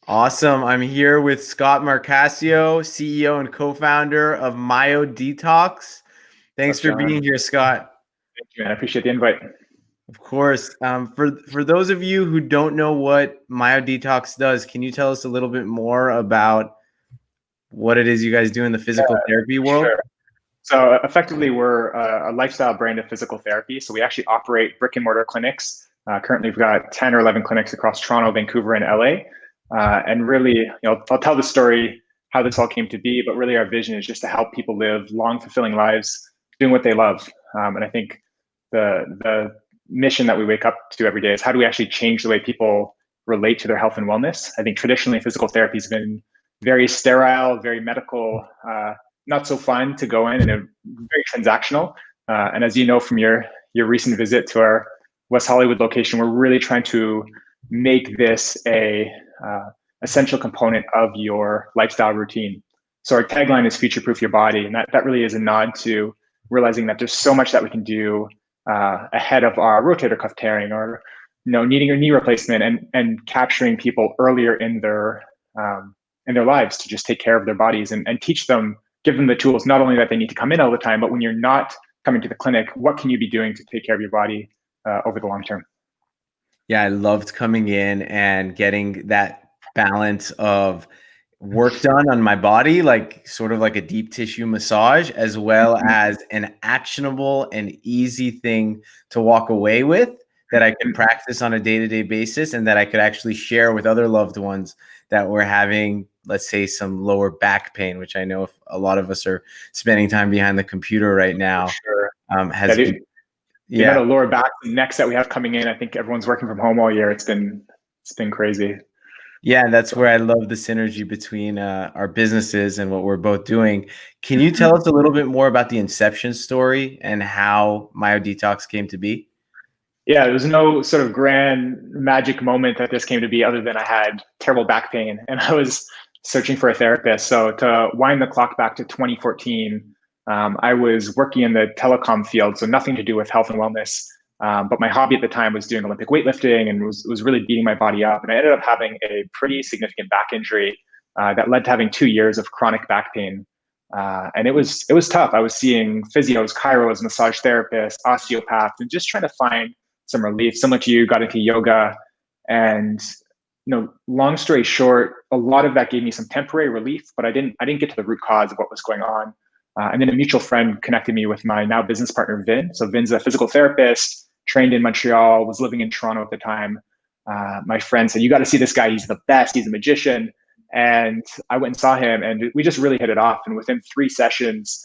Awesome. I'm here with Scott Marcaccio, CEO and co-founder of Myodetox. Thanks What's for John? being here, Scott. Thank you, man. I appreciate the invite. Of course. For those of you who don't know what Myodetox does, can you tell us a little bit more about what it is you guys do in the physical therapy world? Sure. So effectively, we're a lifestyle brand of physical therapy. So we actually operate brick and mortar clinics. Currently, we've got 10 or 11 clinics across Toronto, Vancouver, and LA. And really, I'll tell the story how this all came to be, but really our vision is just to help people live long, fulfilling lives doing what they love. And I think the mission that we wake up to every day is how do we actually change the way people relate to their health and wellness? I think traditionally physical therapy has been very sterile, very medical, not so fun to go in, and very transactional. And as you know from your recent visit to our West Hollywood location, we're really trying to make this a essential component of your lifestyle routine. So our tagline is future proof your body. And that really is a nod to realizing that there's so much that we can do ahead of our rotator cuff tearing or needing a knee replacement and capturing people earlier in their lives to just take care of their bodies and teach them, give them the tools, not only that they need to come in all the time, but when you're not coming to the clinic, what can you be doing to take care of your body over the long term? Yeah, I loved coming in and getting that balance of work done on my body, like sort of like a deep tissue massage, as well as an actionable and easy thing to walk away with that I could practice on a day-to-day basis and that I could actually share with other loved ones that were having, let's say, some lower back pain, which I know if a lot of us are spending time behind the computer right now. Sure. Has been, the amount of lower backs and necks that we have coming in, I think everyone's working from home all year. It's been crazy. Yeah, that's where I love the synergy between our businesses and what we're both doing. Can you tell us a little bit more about the inception story and how Myodetox came to be? Yeah, there was no sort of grand magic moment that this came to be other than I had terrible back pain and I was searching for a therapist. So to wind the clock back to 2014, I was working in the telecom field, so nothing to do with health and wellness. But my hobby at the time was doing Olympic weightlifting and was really beating my body up. And I ended up having a pretty significant back injury that led to having 2 years of chronic back pain. And it was tough. I was seeing physios, chiros, massage therapists, osteopaths, and just trying to find some relief. Similar to you, got into yoga, and long story short, a lot of that gave me some temporary relief, but I didn't get to the root cause of what was going on. And then a mutual friend connected me with my now business partner, Vin. So Vin's a physical therapist, trained in Montreal, was living in Toronto at the time. My friend said, "You got to see this guy. He's the best. He's a magician." And I went and saw him, and we just really hit it off. And within 3 sessions,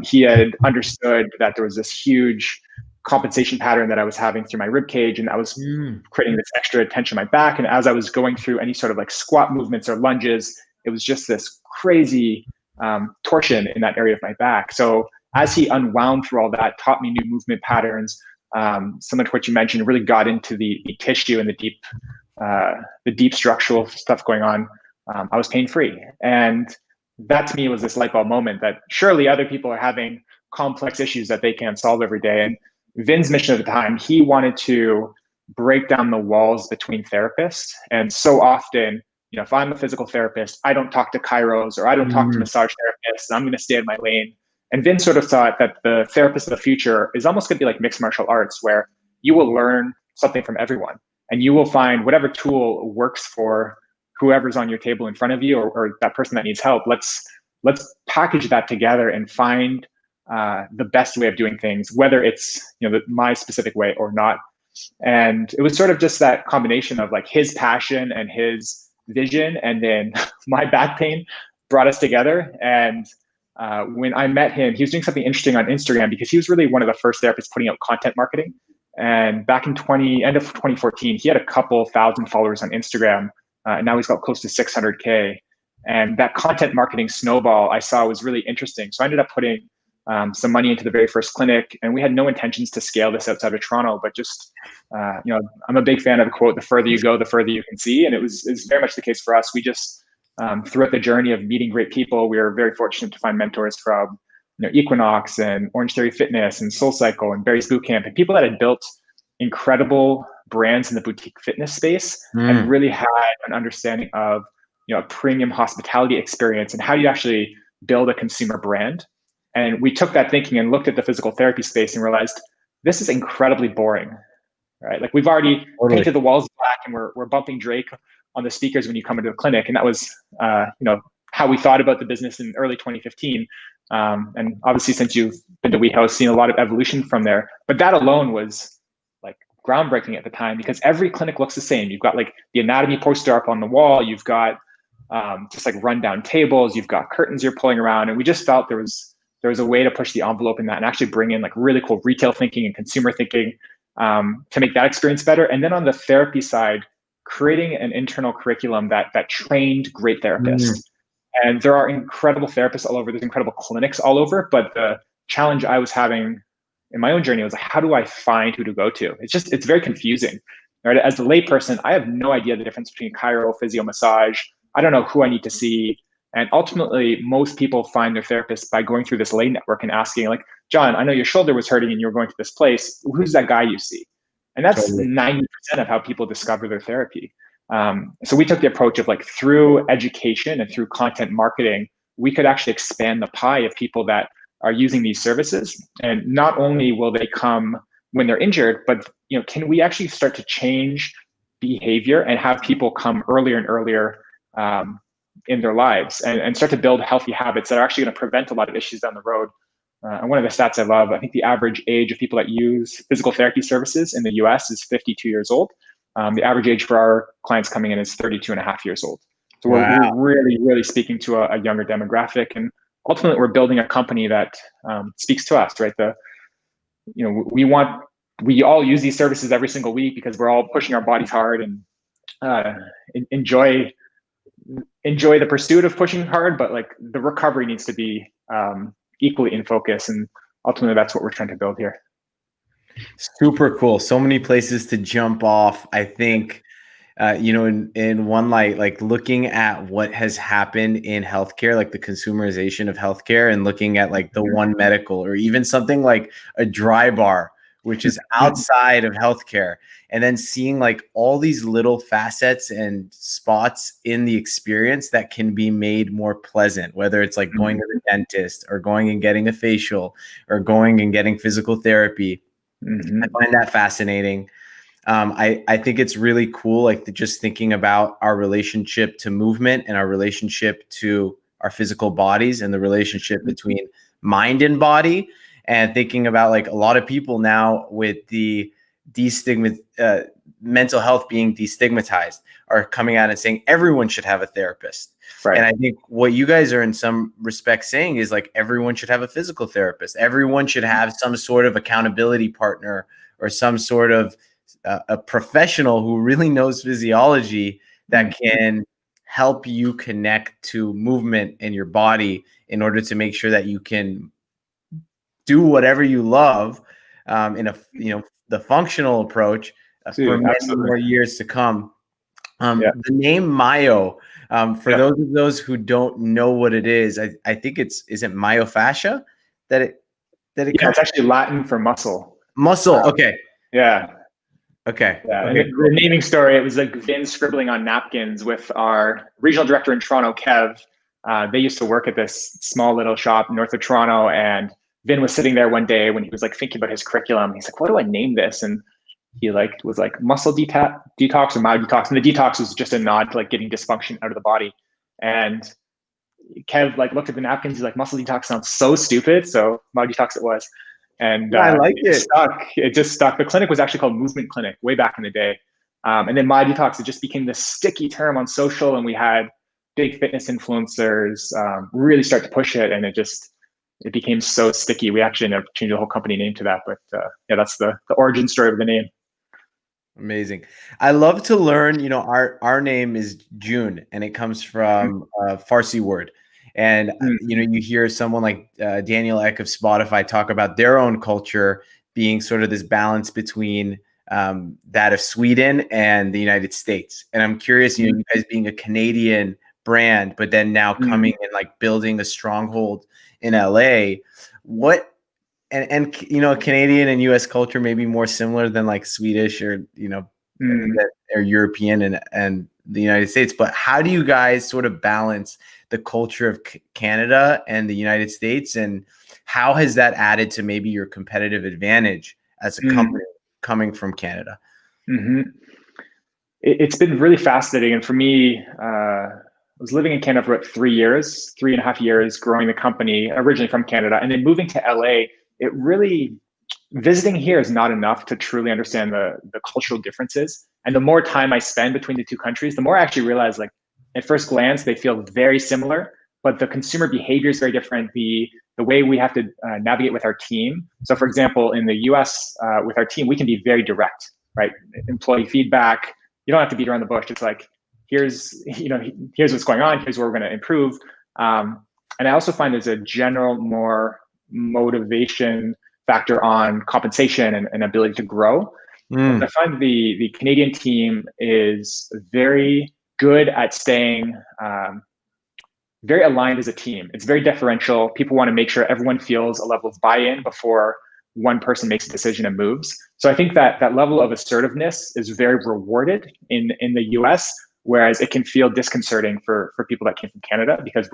he had understood that there was this huge compensation pattern that I was having through my rib cage, and I was creating this extra tension in my back. And as I was going through any sort of like squat movements or lunges, it was just this crazy torsion in that area of my back. So as he unwound through all that, taught me new movement patterns, similar to what you mentioned, really got into the tissue and the deep structural stuff going on. I was pain-free. And that to me was this light bulb moment that surely other people are having complex issues that they can't solve every day. And Vin's mission at the time, he wanted to break down the walls between therapists. And so often, if I'm a physical therapist, I don't talk to chiros or I don't talk to massage therapists, and I'm going to stay in my lane. And Vin sort of thought that the therapist of the future is almost going to be like mixed martial arts, where you will learn something from everyone and you will find whatever tool works for whoever's on your table in front of you or that person that needs help. Let's package that together and find the best way of doing things, whether it's my specific way or not. And it was sort of just that combination of like his passion and his vision, and then my back pain brought us together. And when I met him, he was doing something interesting on Instagram because he was really one of the first therapists putting out content marketing. And back in end of 2014, he had a couple thousand followers on Instagram. And now he's got close to 600K. And that content marketing snowball I saw was really interesting. So I ended up putting some money into the very first clinic, and we had no intentions to scale this outside of Toronto, but just, I'm a big fan of the quote, "The further you go, the further you can see." And it's very much the case for us. We just, throughout the journey of meeting great people, we were very fortunate to find mentors from Equinox and Orange Theory Fitness and SoulCycle and Barry's Bootcamp, and people that had built incredible brands in the boutique fitness space and really had an understanding of a premium hospitality experience, and how do you actually build a consumer brand? And we took that thinking and looked at the physical therapy space and realized this is incredibly boring, right? Like we've already Totally. painted the walls black and we're bumping Drake on the speakers when you come into the clinic. And that was, how we thought about the business in early 2015. And obviously, since you've been to WeHouse, seen a lot of evolution from there. But that alone was like groundbreaking at the time, because every clinic looks the same. You've got like the anatomy poster up on the wall. You've got just like rundown tables. You've got curtains you're pulling around. And we just felt there was a way to push the envelope in that and actually bring in like really cool retail thinking and consumer thinking to make that experience better. And then on the therapy side, creating an internal curriculum that trained great therapists. And there are incredible therapists all over. There's incredible clinics all over. But the challenge I was having in my own journey was like, how do I find who to go to? It's very confusing. Right? As a layperson, I have no idea the difference between chiro, physio, massage. I don't know who I need to see. And ultimately, most people find their therapist by going through this lay network and asking, like, John, I know your shoulder was hurting and you were going to this place. Who's that guy you see? And that's Totally. 90% of how people discover their therapy. So we took the approach of like through education and through content marketing, we could actually expand the pie of people that are using these services. And not only will they come when they're injured, but can we actually start to change behavior and have people come earlier and earlier in their lives and start to build healthy habits that are actually going to prevent a lot of issues down the road. And one of the stats I love, I think the average age of people that use physical therapy services in the US is 52 years old. The average age for our clients coming in is 32 and a half years old. So we're really, really speaking to a younger demographic. And ultimately, we're building a company that speaks to us, right? We all use these services every single week because we're all pushing our bodies hard and enjoy the pursuit of pushing hard, but like the recovery needs to be equally in focus. And ultimately, that's what we're trying to build here. Super cool. So many places to jump off. I think, in one light, like looking at what has happened in healthcare, like the consumerization of healthcare, and looking at like the One Medical or even something like a Dry Bar, which is outside of healthcare, and then seeing like all these little facets and spots in the experience that can be made more pleasant, whether it's like going to the dentist or going and getting a facial or going and getting physical therapy. I find that fascinating. I think it's really cool, like just thinking about our relationship to movement and our relationship to our physical bodies and the relationship between mind and body, and thinking about like a lot of people now with the mental health being destigmatized are coming out and saying everyone should have a therapist. Right. And I think what you guys are in some respects saying is like everyone should have a physical therapist. Everyone should have some sort of accountability partner or some sort of a professional who really knows physiology that can help you connect to movement in your body in order to make sure that you can do whatever you love in the functional approach for many more years to come. The name Myo, for those who don't know what it is, I think is it myofascia that it it's actually Latin for muscle. Muscle. Okay. Yeah. Okay. Yeah. And the naming story, it was like Vin scribbling on napkins with our regional director in Toronto, Kev. They used to work at this small little shop north of Toronto, and Vin was sitting there one day when he was like thinking about his curriculum. He's like, "What do I name this?" And he was like muscle detox or myodetox, and the detox was just a nod to like getting dysfunction out of the body. And Kev like looked at the napkins. He's like, "Muscle detox sounds so stupid," so myodetox it was. And I like it. It just stuck. The clinic was actually called Movement Clinic way back in the day. And then Myodetox, it just became this sticky term on social, and we had big fitness influencers really start to push it, and it became so sticky. We actually ended up changing the whole company name to that. But that's the origin story of the name. Amazing. I love to learn, our name is JOON, and it comes from a Farsi word. And, you hear someone like Daniel Ek of Spotify talk about their own culture being sort of this balance between that of Sweden and the United States. And I'm curious, you guys being a Canadian brand, but then now coming and like building a stronghold in LA, and Canadian and US culture may be more similar than like Swedish or, or European and the United States, but how do you guys sort of balance the culture of Canada and the United States, and how has that added to maybe your competitive advantage as a company coming from Canada? Mm-hmm. It's been really fascinating. And for me, I was living in Canada for about 3 years, 3.5 years, growing the company originally from Canada. And then moving to LA, it really, visiting here is not enough to truly understand the cultural differences. And the more time I spend between the two countries, the more I actually realize, like, at first glance, they feel very similar, but the consumer behavior is very different. The way we have to navigate with our team. So for example, in the US, with our team, we can be very direct, right? Employee feedback, you don't have to beat around the bush. It's like, here's what's going on. Here's where we're going to improve. And I also find there's a general more motivation factor on compensation and ability to grow. I find the Canadian team is very good at staying very aligned as a team. It's very deferential. People want to make sure everyone feels a level of buy-in before one person makes a decision and moves. So I think that level of assertiveness is very rewarded in the US, whereas it can feel disconcerting for people that came from Canada, because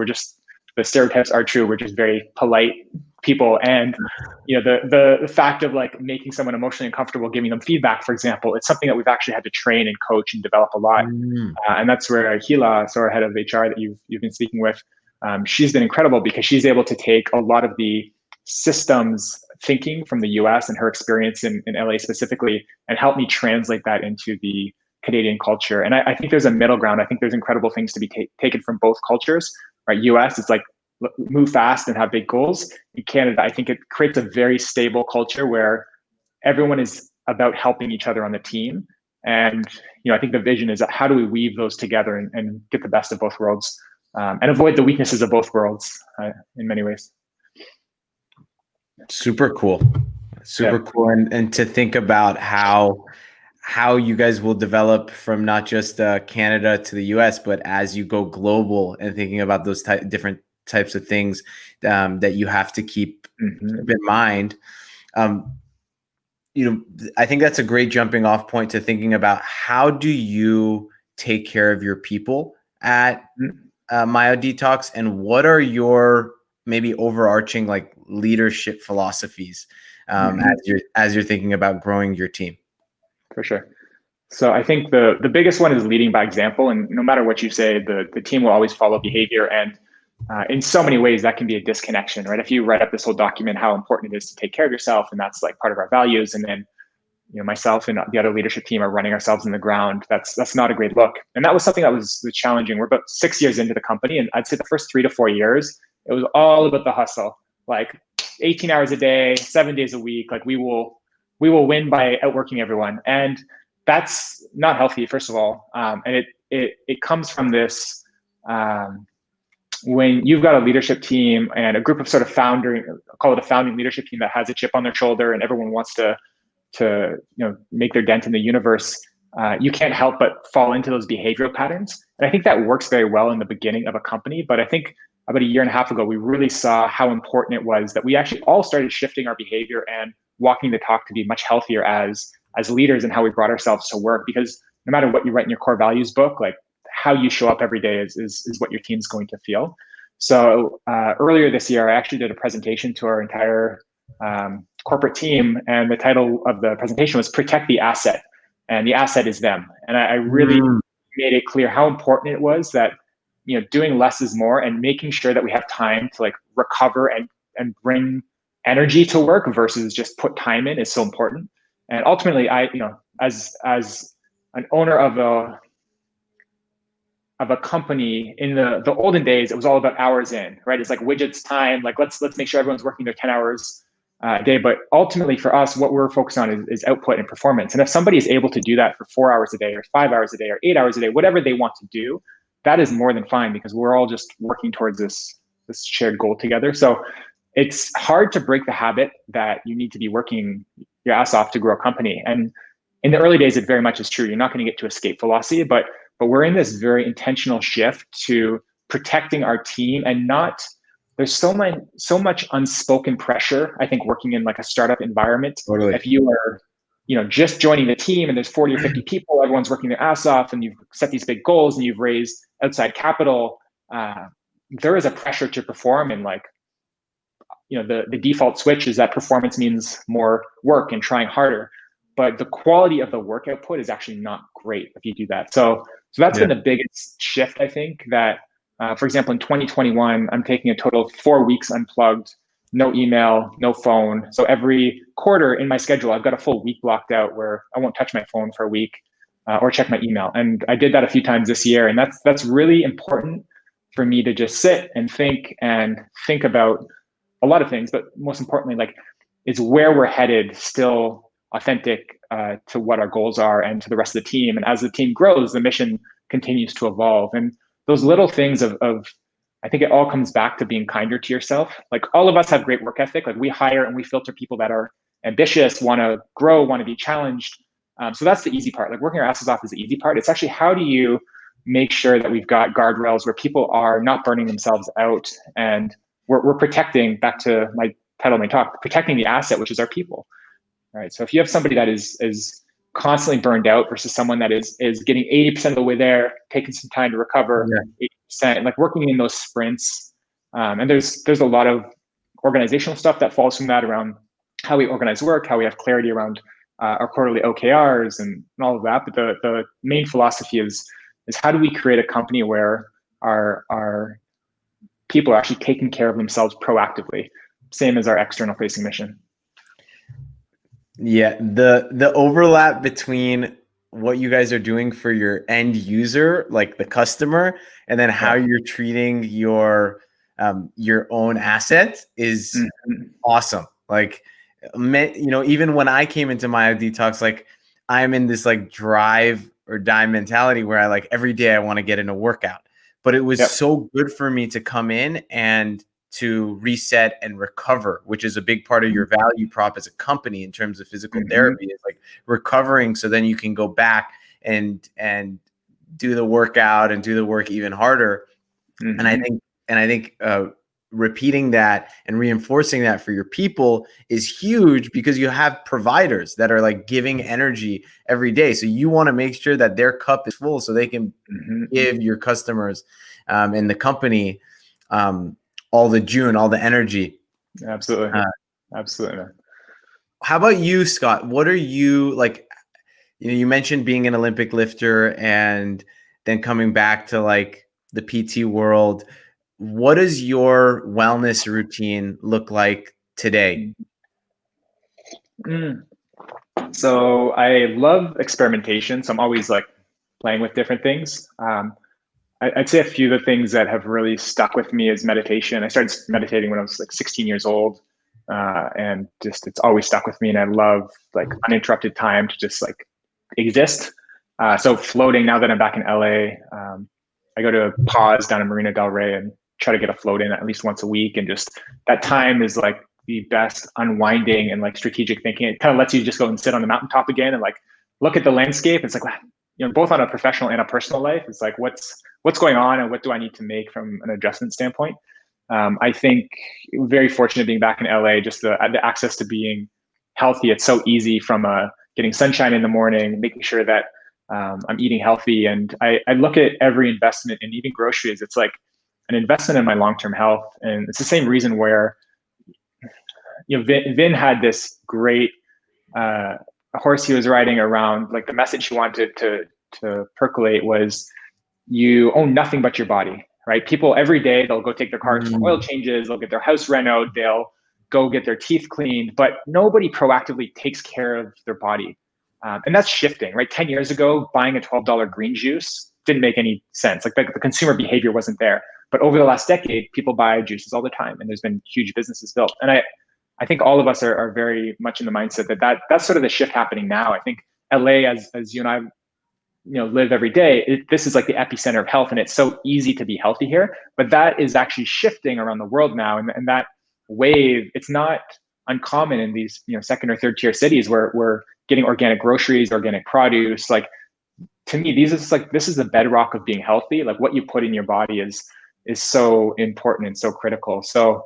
the stereotypes are true. We're just very polite people. And the fact of like making someone emotionally uncomfortable, giving them feedback, for example, it's something that we've actually had to train and coach and develop a lot. And that's where Hila, so our head of HR that you've been speaking with, she's been incredible, because she's able to take a lot of the systems thinking from the US and her experience in LA specifically, and help me translate that into the Canadian culture. And I think there's a middle ground. I think there's incredible things to be taken from both cultures, right? US, it's like move fast and have big goals. In Canada, I think it creates a very stable culture where everyone is about helping each other on the team. And I think the vision is that how do we weave those together and get the best of both worlds, and avoid the weaknesses of both worlds in many ways. Super cool. Cool. And to think about how you guys will develop from not just Canada to the US, but as you go global, and thinking about those different types of things that you have to keep in mind. I think that's a great jumping off point to thinking about how do you take care of your people at Myodetox, and what are your maybe overarching like leadership philosophies as you're thinking about growing your team? For sure. So I think the biggest one is leading by example. And no matter what you say, the team will always follow behavior. And in so many ways, that can be a disconnection, right? If you write up this whole document, how important it is to take care of yourself, and that's like part of our values, and then myself and the other leadership team are running ourselves in the ground, that's not a great look. And that was something that was challenging. We're about 6 years into the company, and I'd say the first 3 to 4 years, it was all about the hustle, like 18 hours a day, 7 days a week. Like we will win by outworking everyone, and that's not healthy, first of all. And it comes from this. When you've got a leadership team and a group of sort of call it a founding leadership team that has a chip on their shoulder, and everyone wants to make their dent in the universe, you can't help but fall into those behavioral patterns. And I think that works very well in the beginning of a company. But I think about 1.5 years ago, we really saw how important it was that we actually all started shifting our behavior and walking the talk to be much healthier as leaders, and how we brought ourselves to work. Because no matter what you write in your core values book, like how you show up every day is what your team's going to feel. So earlier this year, I actually did a presentation to our entire corporate team, and the title of the presentation was "Protect the Asset," and the asset is them. And I really made it clear how important it was that doing less is more, and making sure that we have time to like recover and bring energy to work versus just put time in is so important. And ultimately, I as an owner of a company in the olden days, it was all about hours in, right? It's like widgets time, like let's make sure everyone's working their 10 hours a day. But ultimately for us, what we're focused on is output and performance. And if somebody is able to do that for 4 hours a day or 5 hours a day or 8 hours a day, whatever they want to do, that is more than fine, because we're all just working towards this shared goal together. So it's hard to break the habit that you need to be working your ass off to grow a company. And in the early days, it very much is true. You're not going to get to escape velocity, but we're in this very intentional shift to protecting our team, and there's so much unspoken pressure, I think, working in like a startup environment. Totally. If you are just joining the team and there's 40 or 50 people, everyone's working their ass off, and you've set these big goals and you've raised outside capital, there is a pressure to perform, and like, the default switch is that performance means more work and trying harder, but the quality of the work output is actually not great if you do that. So that's been the biggest shift, I think, that, for example, in 2021, I'm taking a total of 4 weeks unplugged, no email, no phone. So every quarter in my schedule, I've got a full week blocked out where I won't touch my phone for a week, or check my email. And I did that a few times this year. And that's really important for me to just sit and think about a lot of things, but most importantly, like, is where we're headed still authentic to what our goals are and to the rest of the team? And as the team grows, the mission continues to evolve. And those little things of I think it all comes back to being kinder to yourself. Like, all of us have great work ethic. Like, we hire and we filter people that are ambitious, want to grow, want to be challenged. So that's the easy part. Like, working our asses off is the easy part. It's actually, how do you make sure that we've got guardrails where people are not burning themselves out, and we're protecting, back to my title of my talk, protecting the asset, which is our people. All right. So if you have somebody that is constantly burned out versus someone that is getting 80% of the way there, taking some time to recover, 80%, like working in those sprints. And there's a lot of organizational stuff that falls from that around how we organize work, how we have clarity around our quarterly OKRs and all of that. But the main philosophy is how do we create a company where our people are actually taking care of themselves proactively, same as our external facing mission. Yeah, the overlap between what you guys are doing for your end user, like the customer, and then how you're treating your own asset is awesome. Like, even when I came into Myodetox, like, I'm in this like drive or die mentality where I, like, every day I want to get in a workout. But it was so good for me to come in and to reset and recover, which is a big part of your value prop as a company in terms of physical therapy, is like recovering. So then you can go back and do the workout and do the work even harder. And I think repeating that and reinforcing that for your people is huge, because you have providers that are like giving energy every day. So you want to make sure that their cup is full so they can give your customers and the company all the JOON, all the energy. Absolutely. Absolutely. How about you, Scott? What are you like? You mentioned being an Olympic lifter and then coming back to like the PT world. What does your wellness routine look like today? So I love experimentation. So I'm always like playing with different things. I'd say a few of the things that have really stuck with me is meditation. I started meditating when I was like 16 years old, and just it's always stuck with me. And I love like uninterrupted time to just like exist. So floating, now that I'm back in LA, I go to a pause down in Marina Del Rey and try to get a float in at least once a week. And just that time is like the best unwinding and like strategic thinking. It kind of lets you just go and sit on the mountaintop again and like look at the landscape. It's like, both on a professional and a personal life, it's like, what's going on and what do I need to make from an adjustment standpoint? I think very fortunate being back in LA, just the access to being healthy. It's so easy from getting sunshine in the morning, making sure that I'm eating healthy. And I look at every investment, and even groceries, it's like an investment in my long-term health. And it's the same reason where, Vin had this great horse he was riding around. Like, the message he wanted to percolate was, you own nothing but your body, right? People every day, they'll go take their cars for oil changes, they'll get their house renoed, they'll go get their teeth cleaned, but nobody proactively takes care of their body. And that's shifting, right? 10 years ago, buying a $12 green juice didn't make any sense. Like, the consumer behavior wasn't there. But over the last decade, people buy juices all the time, and there's been huge businesses built. And I think all of us are very much in the mindset that's sort of the shift happening now. I think LA, as you and I live every day, this is like the epicenter of health, and it's so easy to be healthy here. But that is actually shifting around the world now, and that wave, it's not uncommon in these second or third tier cities where we're getting organic groceries, organic produce. Like, to me, this is the bedrock of being healthy. Like, what you put in your body is so important and so critical. So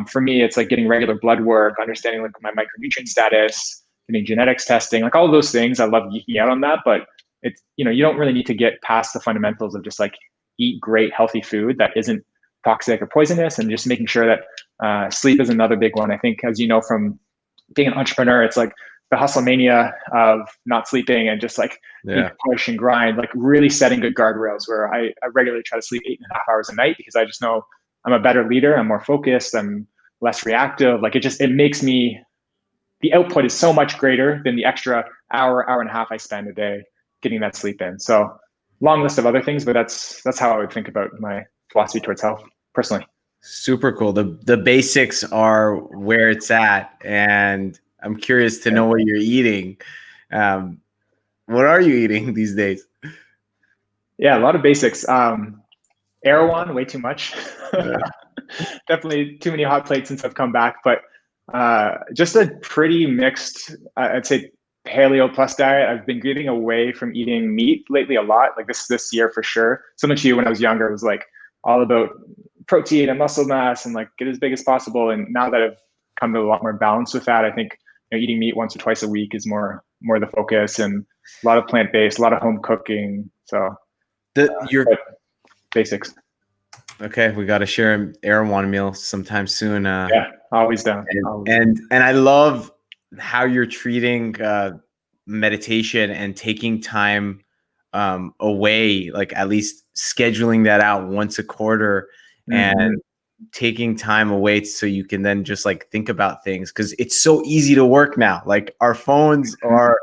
for me, it's like getting regular blood work, understanding like my micronutrient status, getting genetics testing, like all of those things. I love geeking out on that, but it's, you don't really need to get past the fundamentals of just like eat great, healthy food that isn't toxic or poisonous, and just making sure that sleep is another big one. I think, as you know, from being an entrepreneur, it's like the hustle mania of not sleeping and just like being push and grind, like really setting good guardrails where I regularly try to sleep 8.5 hours a night, because I just know I'm a better leader. I'm more focused. I'm less reactive. Like it makes me, the output is so much greater than the extra hour and a half I spend a day getting that sleep in. So long list of other things, but that's how I would think about my philosophy towards health personally. Super cool. The basics are where it's at, and I'm curious to know what you're eating. What are you eating these days? Yeah, a lot of basics. Erewhon, way too much. Definitely too many hot plates since I've come back, but just a pretty mixed, I'd say, paleo plus diet. I've been getting away from eating meat lately a lot, like this year for sure. Similar to you, when I was younger, it was like all about protein and muscle mass and like get as big as possible. And now that I've come to a lot more balance with that, I think eating meat once or twice a week is more the focus, and a lot of plant-based, a lot of home cooking. So your basics. Okay, we got to share an Erewhon meal sometime soon. Yeah, always down. And I love how you're treating meditation and taking time away, like at least scheduling that out once a quarter, and taking time away so you can then just like think about things, because it's so easy to work now. Like our phones are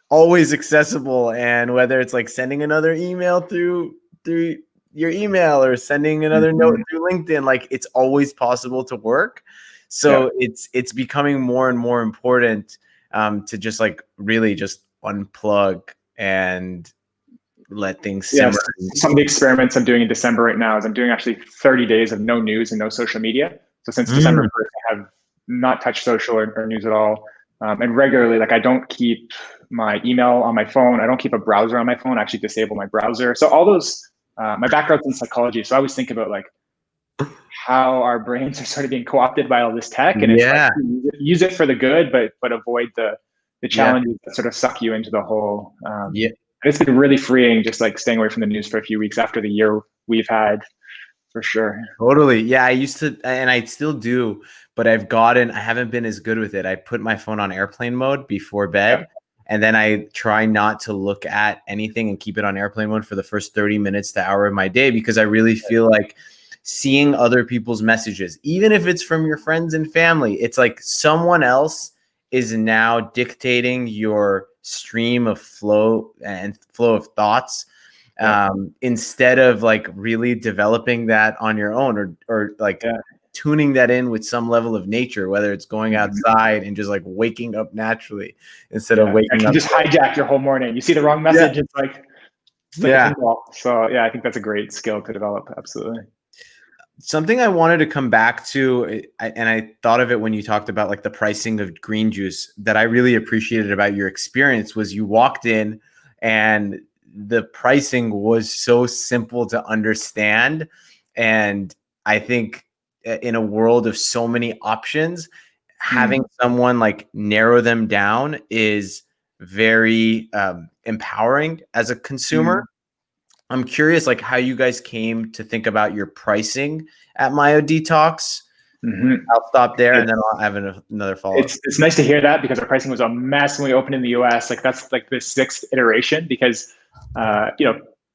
always accessible, and whether it's like sending another email through your email or sending another note through LinkedIn, like it's always possible to work. So it's becoming more and more important to just like really just unplug and let things simmer. Yes. Some of the experiments I'm doing in December right now is I'm doing actually 30 days of no news and no social media. So since December 1st, I have not touched social or news at all. And regularly, like I don't keep my email on my phone. I don't keep a browser on my phone. I actually disable my browser. So all those, my background's in psychology. So I always think about like how our brains are sort of being co-opted by all this tech, and it's like use it for the good, but avoid the challenges that sort of suck you into the hole. It's been really freeing, just like staying away from the news for a few weeks after the year we've had, for sure. Totally. Yeah, I used to, and I still do, but I haven't been as good with it. I put my phone on airplane mode before bed, and then I try not to look at anything and keep it on airplane mode for the first 30 minutes to hour of my day, because I really feel like seeing other people's messages, even if it's from your friends and family, it's like someone else is now dictating your stream of flow of thoughts, instead of like really developing that on your own, or like tuning that in with some level of nature, whether it's going outside and just like waking up naturally instead of waking up. Just hijack your whole morning. You see the wrong message, it's like a pinball. So yeah, I think that's a great skill to develop. Absolutely. Something I wanted to come back to, and I thought of it when you talked about like the pricing of green juice, that I really appreciated about your experience, was you walked in and the pricing was so simple to understand. And I think in a world of so many options, having someone like narrow them down is very empowering as a consumer. I'm curious, like how you guys came to think about your pricing at Myodetox. I'll stop there, and then I'll have another follow-up. It's nice to hear that, because our pricing was a mess when we opened in the US. Like that's like the 6th iteration, because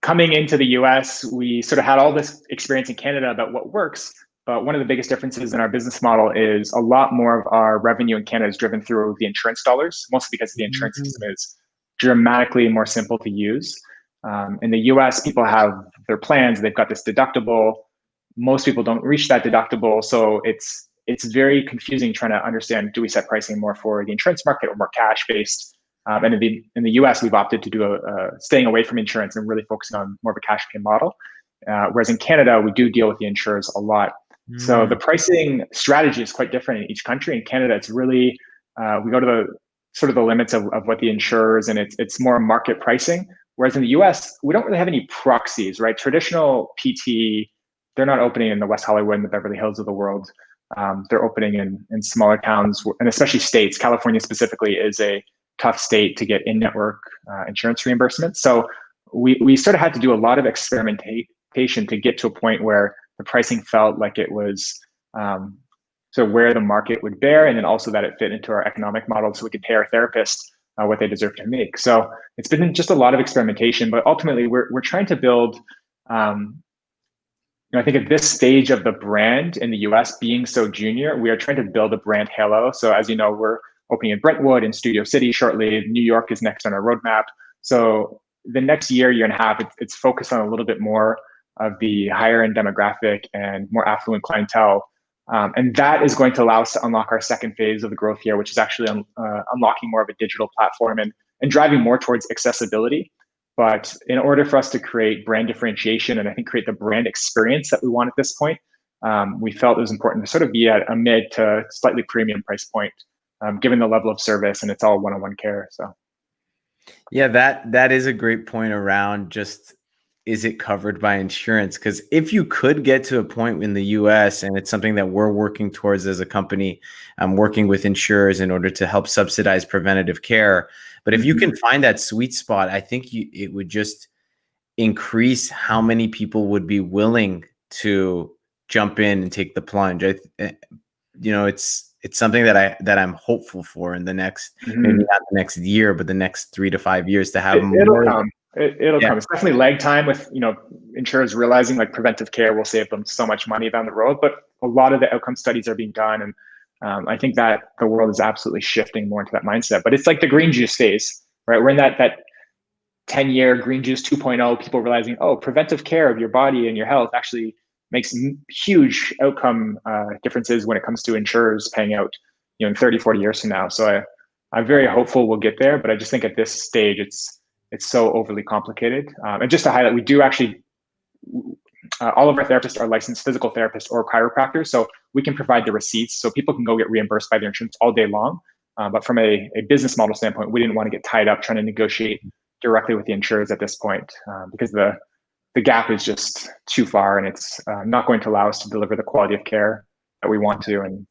coming into the US, we sort of had all this experience in Canada about what works. But one of the biggest differences in our business model is a lot more of our revenue in Canada is driven through the insurance dollars, mostly because the insurance system is dramatically more simple to use. In the US, people have their plans, they've got this deductible. Most people don't reach that deductible. So it's very confusing trying to understand, do we set pricing more for the insurance market or more cash-based? And in the US, we've opted to do staying away from insurance and really focusing on more of a cash pay model. Whereas in Canada, we do deal with the insurers a lot. So the pricing strategy is quite different in each country. In Canada, it's really, we go to the sort of the limits of what the insurers, and it's more market pricing. Whereas in the US, we don't really have any proxies, right? Traditional PT, they're not opening in the West Hollywood and the Beverly Hills of the world. they're opening in smaller towns, and especially states. California specifically is a tough state to get in-network insurance reimbursement. So we sort of had to do a lot of experimentation to get to a point where the pricing felt like it was so where the market would bear, and then also that it fit into our economic model so we could pay our therapists what they deserve to make. So it's been just a lot of experimentation, but ultimately we're trying to build, I think at this stage of the brand in the US being so junior, we are trying to build a brand halo. So as you know, we're opening in Brentwood and Studio City shortly. New York is next on our roadmap. So the next year and a half, it's focused on a little bit more of the higher end demographic and more affluent clientele. And that is going to allow us to unlock our second phase of the growth here, which is actually unlocking more of a digital platform and driving more towards accessibility. But in order for us to create brand differentiation and I think create the brand experience that we want at this point, we felt it was important to sort of be at a mid to slightly premium price point, given the level of service, and it's all one-on-one care. So, yeah, that is a great point around just, is it covered by insurance? Because if you could get to a point in the US, and it's something that we're working towards as a company, working with insurers in order to help subsidize preventative care. But if you can find that sweet spot, I think it would just increase how many people would be willing to jump in and take the plunge. It's something that I'm hopeful for in the next, maybe not the next year, but the next 3 to 5 years to have it'll more. come. It'll come. It's definitely lag time with insurers realizing like preventive care will save them so much money down the road. But a lot of the outcome studies are being done, and I think that the world is absolutely shifting more into that mindset. But it's like the green juice phase, right? We're in that 10-year green juice 2.0. People realizing, oh, preventive care of your body and your health actually makes huge outcome differences when it comes to insurers paying out, in 30, 40 years from now. So I'm very hopeful we'll get there, but I just think at this stage it's so overly complicated. And just to highlight, we do actually, all of our therapists are licensed physical therapists or chiropractors, so we can provide the receipts so people can go get reimbursed by their insurance all day long. But from a business model standpoint, we didn't want to get tied up trying to negotiate directly with the insurers at this point because the gap is just too far, and it's not going to allow us to deliver the quality of care that we want to. And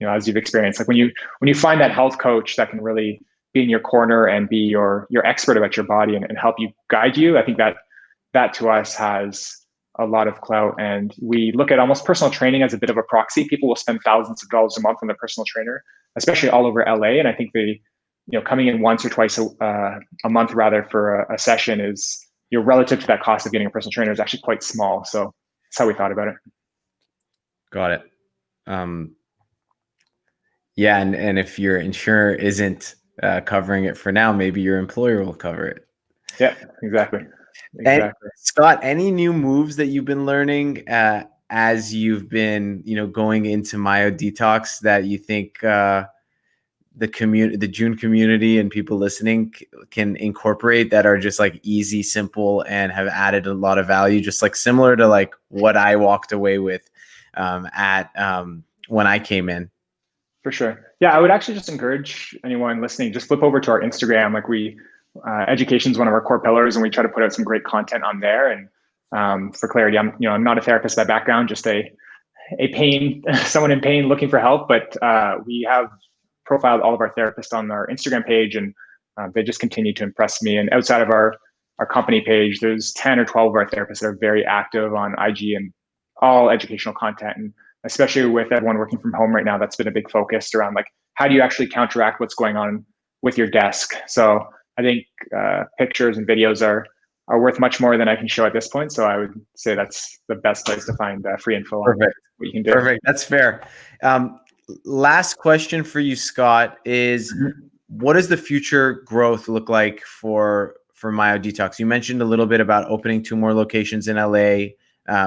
as you've experienced, like when you find that health coach that can really be in your corner and be your expert about your body and help you guide you, I think that to us has a lot of clout. And we look at almost personal training as a bit of a proxy. People will spend thousands of dollars a month on their personal trainer, especially all over LA. And I think coming in once or twice a month rather for a session is, relative to that cost of getting a personal trainer is actually quite small. So that's how we thought about it. Got it. Yeah. And if your insurer isn't covering it for now, maybe your employer will cover it. Yeah, exactly. And Scott, any new moves that you've been learning as you've been, going into Myodetox that you think the JOON community and people listening can incorporate that are just like easy, simple, and have added a lot of value, just like similar to like what I walked away with when I came in? For sure. Yeah, I would actually just encourage anyone listening, just flip over to our Instagram. Like education is one of our core pillars, and we try to put out some great content on there. And for clarity, I'm not a therapist by background, just a someone in pain looking for help. But we have profiled all of our therapists on our Instagram page, and they just continue to impress me. And outside of our company page, there's 10 or 12 of our therapists that are very active on IG and all educational content. And especially with everyone working from home right now, that's been a big focus around like, how do you actually counteract what's going on with your desk? So I think pictures and videos are worth much more than I can show at this point. So I would say that's the best place to find free info on what you can do. Perfect. That's fair. Last question for you, Scott, is what does the future growth look like for Myodetox? You mentioned a little bit about opening 2 more locations in LA,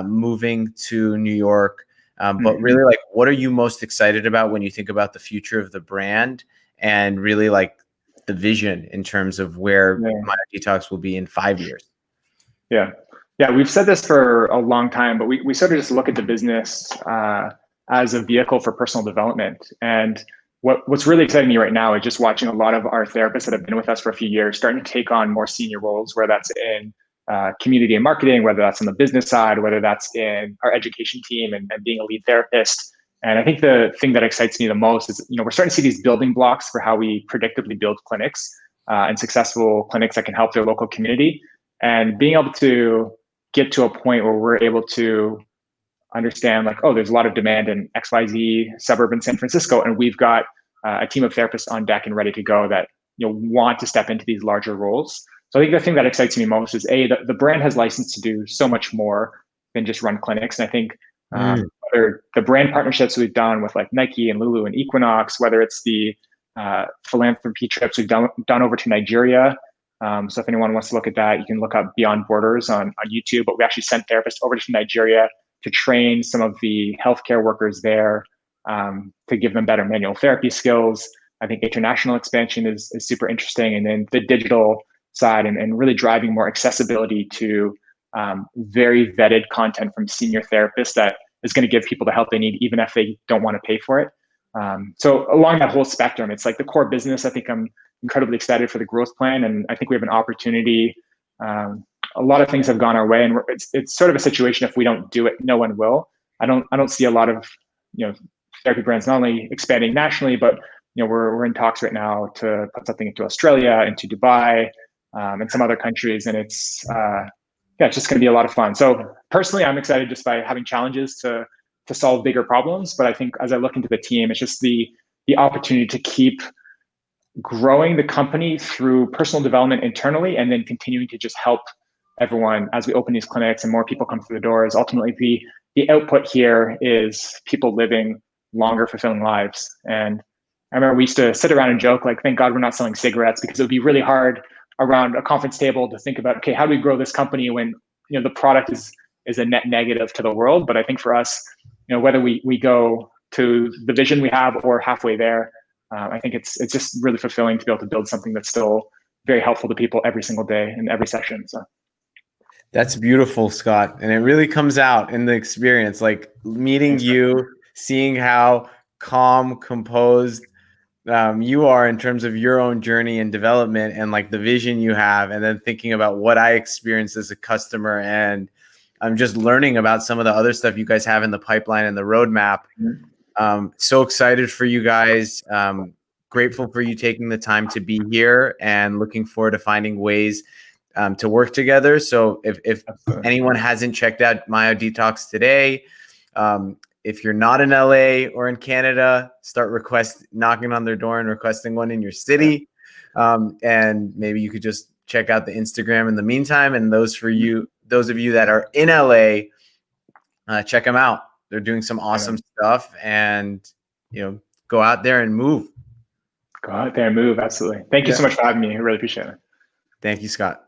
moving to New York. But really, like, what are you most excited about when you think about the future of the brand and really like the vision in terms of where Myodetox will be in 5 years? Yeah. We've said this for a long time, but we sort of just look at the business as a vehicle for personal development. And what's really exciting me right now is just watching a lot of our therapists that have been with us for a few years starting to take on more senior roles, where that's in community and marketing, whether that's on the business side, whether that's in our education team and being a lead therapist. And I think the thing that excites me the most is, we're starting to see these building blocks for how we predictably build clinics and successful clinics that can help their local community. And being able to get to a point where we're able to understand like, oh, there's a lot of demand in XYZ suburb in San Francisco, and we've got a team of therapists on deck and ready to go that want to step into these larger roles. So I think the thing that excites me most is the brand has license to do so much more than just run clinics. And I think whether the brand partnerships we've done with like Nike and Lulu and Equinox, whether it's the philanthropy trips we've done over to Nigeria. So if anyone wants to look at that, you can look up Beyond Borders on YouTube. But we actually sent therapists over to Nigeria to train some of the healthcare workers there to give them better manual therapy skills. I think international expansion is super interesting. And then the digital side and really driving more accessibility to very vetted content from senior therapists that is going to give people the help they need, even if they don't want to pay for it. So along that whole spectrum, it's like the core business. I think I'm incredibly excited for the growth plan. And I think we have an opportunity. A lot of things have gone our way, and it's sort of a situation. If we don't do it, no one will. I don't see a lot of therapy brands not only expanding nationally, but we're in talks right now to put something into Australia, into Dubai, and some other countries, and it's just going to be a lot of fun. So personally, I'm excited just by having challenges to solve bigger problems. But I think as I look into the team, it's just the opportunity to keep growing the company through personal development internally, and then continuing to just help everyone as we open these clinics and more people come through the doors. Ultimately, the output here is people living longer, fulfilling lives. And I remember we used to sit around and joke, like, thank God we're not selling cigarettes, because it would be really hard around a conference table to think about, okay, how do we grow this company when the product is a net negative to the world? But I think for us, whether we go to the vision we have or halfway there, I think it's just really fulfilling to be able to build something that's still very helpful to people every single day in every session. So that's beautiful, Scott. And it really comes out in the experience, like meeting you, seeing how calm, composed you are in terms of your own journey and development and like the vision you have, and then thinking about what I experienced as a customer. And I'm just learning about some of the other stuff you guys have in the pipeline and the roadmap. So excited for you guys. Grateful for you taking the time to be here, and looking forward to finding ways to work together. So if anyone hasn't checked out Myodetox today, if you're not in LA or in Canada, start knocking on their door and requesting one in your city. And maybe you could just check out the Instagram in the meantime. And those of you that are in LA, check them out. They're doing some awesome stuff, and go out there and move. Go out there and move. Absolutely. Thank you so much for having me. I really appreciate it. Thank you, Scott.